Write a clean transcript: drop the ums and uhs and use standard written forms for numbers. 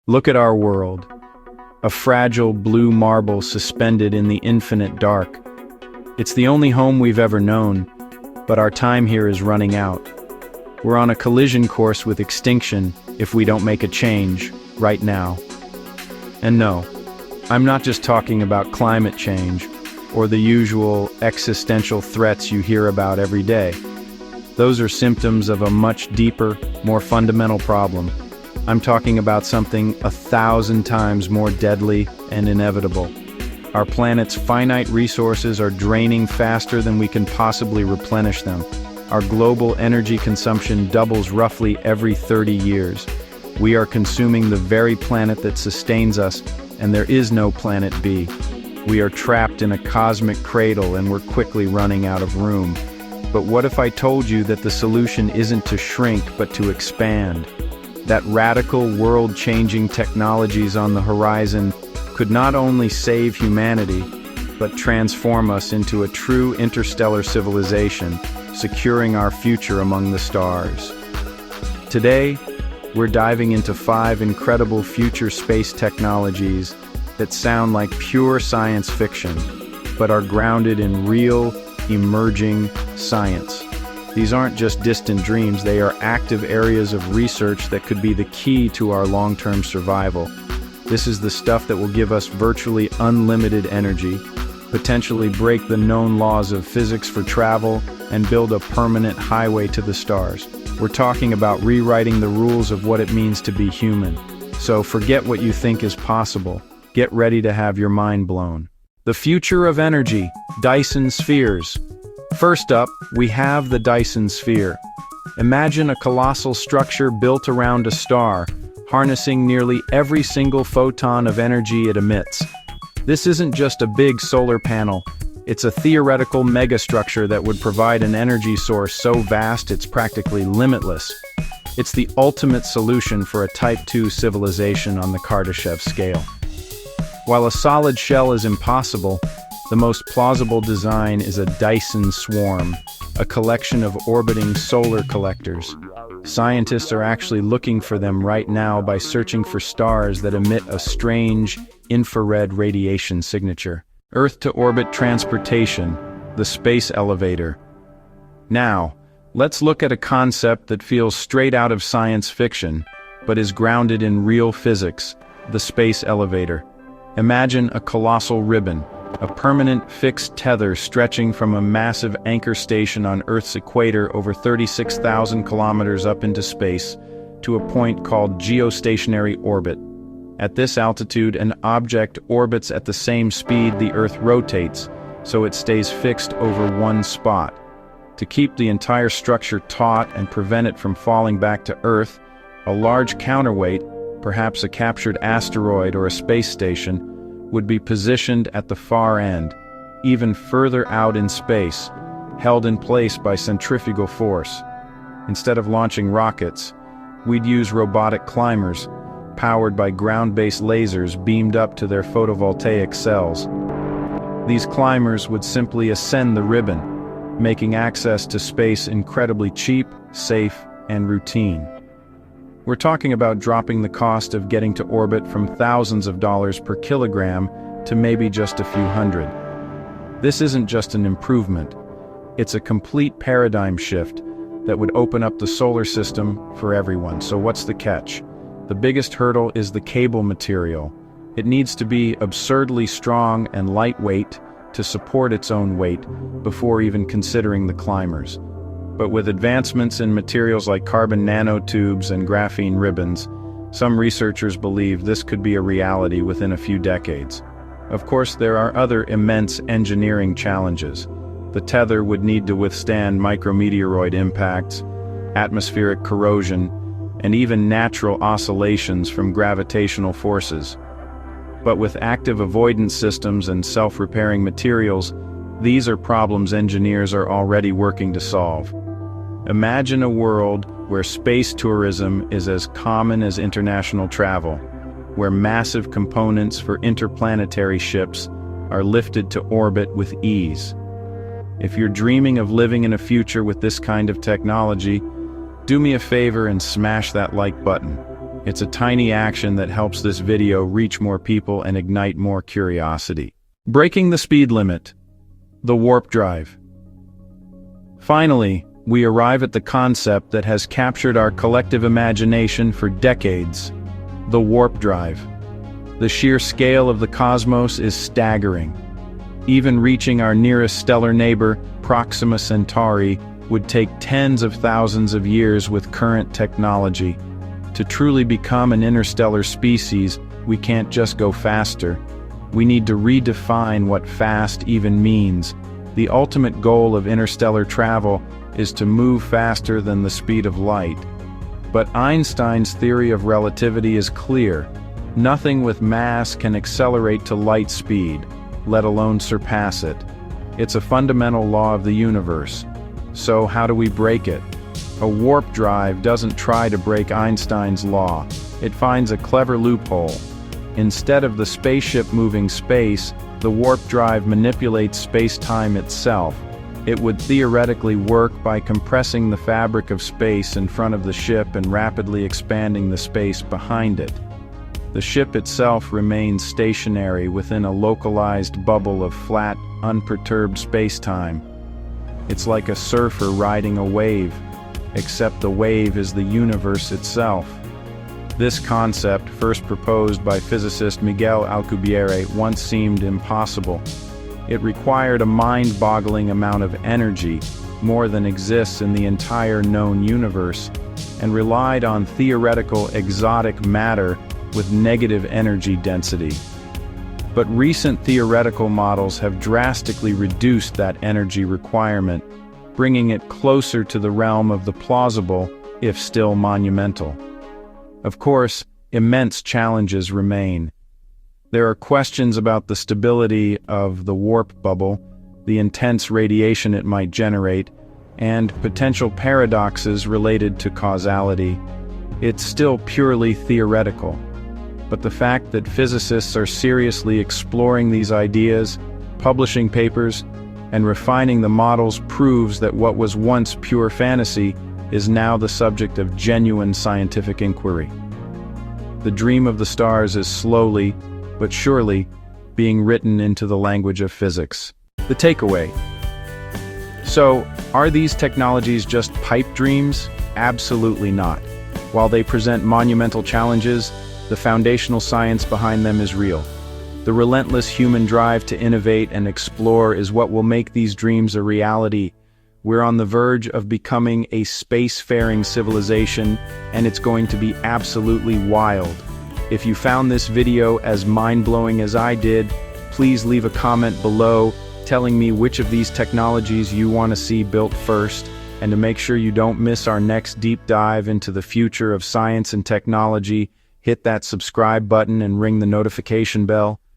Look at our world, a fragile blue marble suspended in the infinite dark. It's the only home we've ever known, but our time here is running out. We're on a collision course with extinction if we don't make a change right now. And no, I'm not just talking about climate change or the usual existential threats you hear about every day. Those are symptoms of a much deeper, more fundamental problem. I'm talking about something 1,000 times more deadly and inevitable. Our planet's finite resources are draining faster than we can possibly replenish them. Our global energy consumption doubles roughly every 30 years. We are consuming the very planet that sustains us, and there is no planet B. We are trapped in a cosmic cradle and we're quickly running out of room. But what if I told you that the solution isn't to shrink but to expand? That radical, world-changing technologies on the horizon could not only save humanity, but transform us into a true interstellar civilization, securing our future among the stars. Today, we're diving into 5 incredible future space technologies that sound like pure science fiction, but are grounded in real, emerging science. These aren't just distant dreams, they are active areas of research that could be the key to our long-term survival. This is the stuff that will give us virtually unlimited energy, potentially break the known laws of physics for travel, and build a permanent highway to the stars. We're talking about rewriting the rules of what it means to be human. So forget what you think is possible. Get ready to have your mind blown. The future of energy, Dyson Spheres. First up, we have the Dyson Sphere. Imagine a colossal structure built around a star, harnessing nearly every single photon of energy it emits. This isn't just a big solar panel, it's a theoretical megastructure that would provide an energy source so vast it's practically limitless. It's the ultimate solution for a Type 2 civilization on the Kardashev scale. While a solid shell is impossible, the most plausible design is a Dyson swarm, a collection of orbiting solar collectors. Scientists are actually looking for them right now by searching for stars that emit a strange infrared radiation signature. Earth-to-orbit transportation, the space elevator. Now, let's look at a concept that feels straight out of science fiction, but is grounded in real physics, the space elevator. Imagine a colossal ribbon, a permanent fixed tether stretching from a massive anchor station on Earth's equator over 36,000 kilometers up into space to a point called geostationary orbit. At this altitude, an object orbits at the same speed the Earth rotates, so it stays fixed over one spot. To keep the entire structure taut and prevent it from falling back to Earth, a large counterweight, perhaps a captured asteroid or a space station, would be positioned at the far end, even further out in space, held in place by centrifugal force. Instead of launching rockets, we'd use robotic climbers, powered by ground-based lasers beamed up to their photovoltaic cells. These climbers would simply ascend the ribbon, making access to space incredibly cheap, safe, and routine. We're talking about dropping the cost of getting to orbit from thousands of dollars per kilogram to maybe just a few hundred. This isn't just an improvement, it's a complete paradigm shift that would open up the solar system for everyone. So what's the catch? The biggest hurdle is the cable material. It needs to be absurdly strong and lightweight to support its own weight before even considering the climbers. But with advancements in materials like carbon nanotubes and graphene ribbons, some researchers believe this could be a reality within a few decades. Of course, there are other immense engineering challenges. The tether would need to withstand micrometeoroid impacts, atmospheric corrosion, and even natural oscillations from gravitational forces. But with active avoidance systems and self-repairing materials, these are problems engineers are already working to solve. Imagine a world where space tourism is as common as international travel, where massive components for interplanetary ships are lifted to orbit with ease. If you're dreaming of living in a future with this kind of technology, do me a favor and smash that like button. It's a tiny action that helps this video reach more people and ignite more curiosity. Breaking the speed limit. The warp drive. Finally, we arrive at the concept that has captured our collective imagination for decades: the warp drive. The sheer scale of the cosmos is staggering. Even reaching our nearest stellar neighbor, Proxima Centauri, would take tens of thousands of years with current technology. To truly become an interstellar species, we can't just go faster. We need to redefine what fast even means. The ultimate goal of interstellar travel is to move faster than the speed of light. But Einstein's theory of relativity is clear. Nothing with mass can accelerate to light speed, let alone surpass it. It's a fundamental law of the universe. So how do we break it? A warp drive doesn't try to break Einstein's law. It finds a clever loophole. Instead of the spaceship moving space, the warp drive manipulates space-time itself. It would theoretically work by compressing the fabric of space in front of the ship and rapidly expanding the space behind it. The ship itself remains stationary within a localized bubble of flat, unperturbed space-time. It's like a surfer riding a wave, except the wave is the universe itself. This concept, first proposed by physicist Miguel Alcubierre, once seemed impossible. It required a mind-boggling amount of energy, more than exists in the entire known universe, and relied on theoretical exotic matter with negative energy density. But recent theoretical models have drastically reduced that energy requirement, bringing it closer to the realm of the plausible, if still monumental. Of course, immense challenges remain. There are questions about the stability of the warp bubble, the intense radiation it might generate, and potential paradoxes related to causality. It's still purely theoretical. But the fact that physicists are seriously exploring these ideas, publishing papers, and refining the models proves that what was once pure fantasy is now the subject of genuine scientific inquiry. The dream of the stars is slowly, but surely, being written into the language of physics. The takeaway. So, are these technologies just pipe dreams? Absolutely not. While they present monumental challenges, the foundational science behind them is real. The relentless human drive to innovate and explore is what will make these dreams a reality. We're on the verge of becoming a spacefaring civilization, and it's going to be absolutely wild. If you found this video as mind-blowing as I did, please leave a comment below telling me which of these technologies you want to see built first, and to make sure you don't miss our next deep dive into the future of science and technology, hit that subscribe button and ring the notification bell.